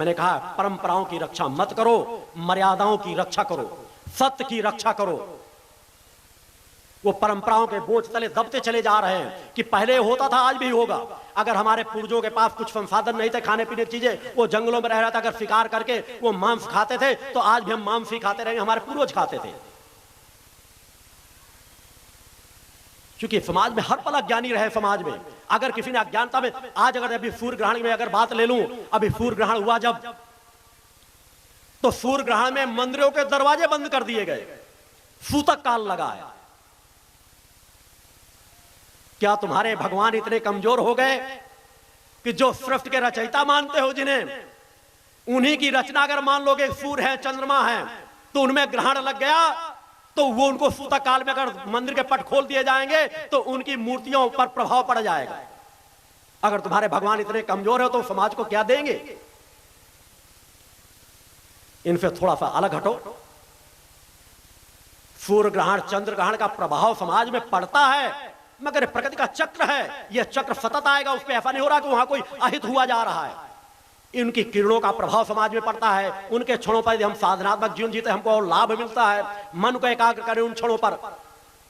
मैंने कहा परंपराओं की रक्षा मत करो, मर्यादाओं की रक्षा करो, सत्य की रक्षा करो। वो परंपराओं के बोझ तले दबते चले जा रहे हैं कि पहले होता था आज भी होगा। अगर हमारे पूर्वजों के पास कुछ संसाधन नहीं थे खाने पीने की चीजें, वो जंगलों में रह रहा था, अगर शिकार करके वो मांस खाते थे तो आज भी हम मांस ही खाते रहेंगे, हमारे पूर्वज खाते थे। क्योंकि समाज में हर पल अज्ञानी रहे। समाज में अगर किसी ने अज्ञानता में, आज अगर अभी सूर्य ग्रहण में अगर बात ले लूं, अभी सूर्य ग्रहण हुआ जब, तो सूर्य ग्रहण में मंदिरों के दरवाजे बंद कर दिए गए, सूतक काल लगा है। क्या तुम्हारे भगवान इतने कमजोर हो गए कि जो सृष्टि के रचयिता मानते हो जिन्हें, उन्हीं की रचना अगर मान लोगे सूर्य है चंद्रमा है, तो उनमें ग्रहण लग गया तो वो उनको सूतक काल में अगर मंदिर के पट खोल दिए जाएंगे तो उनकी मूर्तियों पर प्रभाव पड़ जाएगा। अगर तुम्हारे भगवान इतने कमजोर हो तो समाज को क्या देंगे? इनसे थोड़ा सा अलग हटो। सूर्य ग्रहण चंद्र ग्रहण का प्रभाव समाज में पड़ता है, मगर प्रकृति का चक्र है, यह चक्र सतत आएगा। उस पर ऐसा नहीं हो रहा कि वहां कोई अहित हुआ जा रहा है। इनकी किरणों का प्रभाव समाज में पड़ता है। उनके क्षणों पर हम साधनात्मक जीवन जीते, हमको और लाभ मिलता है। मन को एकाग्र करें उन क्षणों पर।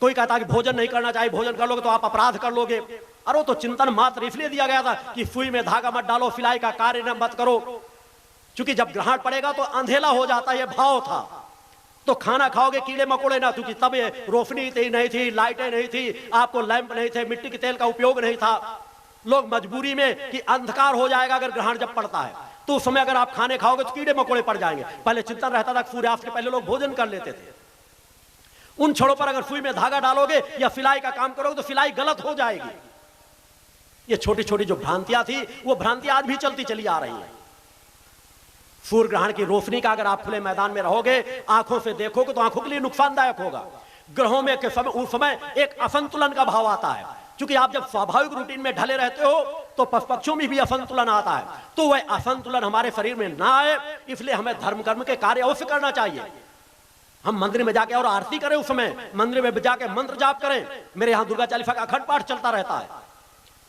कोई कहता है कि भोजन नहीं करना चाहिए, भोजन कर लोगे तो आप अपराध कर लोगे। अरे तो चिंतन मात्र इसलिए दिया गया था कि सुई में धागा मत डालो, सिलाई का कार्य न मत करो, क्योंकि जब ग्रहण पड़ेगा तो अंधेला हो जाता है, यह भाव था। तो खाना खाओगे कीड़े मकोड़े ना, क्योंकि तब ये रोशनी नहीं थी, लाइटें नहीं थी, आपको लैंप नहीं थे, मिट्टी के तेल का उपयोग नहीं था। लोग मजबूरी में कि अंधकार हो जाएगा अगर ग्रहण जब पड़ता है, तो उस समय अगर आप खाने खाओगे तो कीड़े मकोड़े पड़ जाएंगे। पहले चिंतन रहता था, सूर्यास्त के पहले लोग भोजन कर लेते थे। उन क्षणों पर अगर सुई में धागा डालोगे या सिलाई का काम करोगे तो सिलाई गलत हो जाएगी। ये छोटी छोटी जो भ्रांतियां थी, वो भ्रांतियां आज भी चलती चली आ रही हैं। सूर्य ग्रहण की रोशनी का अगर आप खुले मैदान में रहोगे, आंखों से देखोगे तो आंखों के लिए नुकसानदायक होगा। ग्रहों में के समय उस समय एक असंतुलन का भाव आता है, क्योंकि आप जब स्वाभाविक रूटीन में ढले रहते हो तो पशु में भी असंतुलन आता है। तो वह असंतुलन हमारे शरीर में ना आए, इसलिए हमें धर्म कर्म के कार्य अवश्य करना चाहिए। हम मंदिर में जाके और आरती करें, उस समय मंदिर में जाके मंत्र जाप करें। मेरे यहां दुर्गा चालीसा का अखंड पाठ चलता रहता है।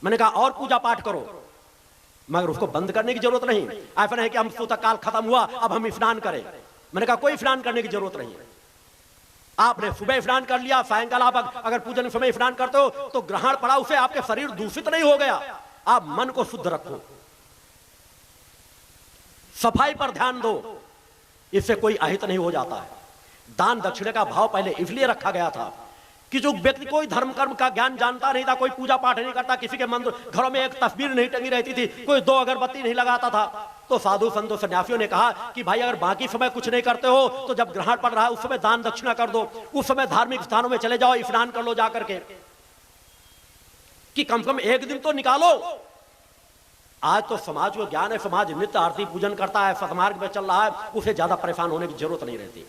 मैंने कहा और पूजा पाठ करो, मगर उसको बंद करने की जरूरत नहीं। ऐसा नहीं कि हम सूतक काल खत्म हुआ अब हम स्नान करें। मैंने कहा कोई स्नान करने की जरूरत नहीं है। आपने सुबह स्नान कर लिया, सायंकाल आप अगर पूजन समय स्नान करते हो तो ग्रहण पड़ा, उसे आपके शरीर दूषित नहीं हो गया। आप मन को शुद्ध रखो, सफाई पर ध्यान दो, इससे कोई अहित नहीं हो जाता है। दान दक्षिणा का भाव पहले इसलिए रखा गया था कि जो व्यक्ति कोई धर्म कर्म का ज्ञान जानता नहीं था, कोई पूजा पाठ नहीं करता, किसी के मंदिर घरों में एक तस्वीर नहीं टंगी रहती थी, कोई 2 अगरबत्ती नहीं लगाता था, तो साधु संतों सन्यासियों ने कहा कि भाई अगर बाकी समय कुछ नहीं करते हो तो जब ग्रहण पड़ रहा है उस समय दान दक्षिणा कर दो, उस समय धार्मिक स्थानों में चले जाओ, स्नान कर लो जाकर के, कि कम से कम एक दिन तो निकालो। आज तो समाज को ज्ञान है, समाज नित्य आरती पूजन करता है, सतमार्ग में चल रहा है, उसे ज्यादा परेशान होने की जरूरत नहीं रहती।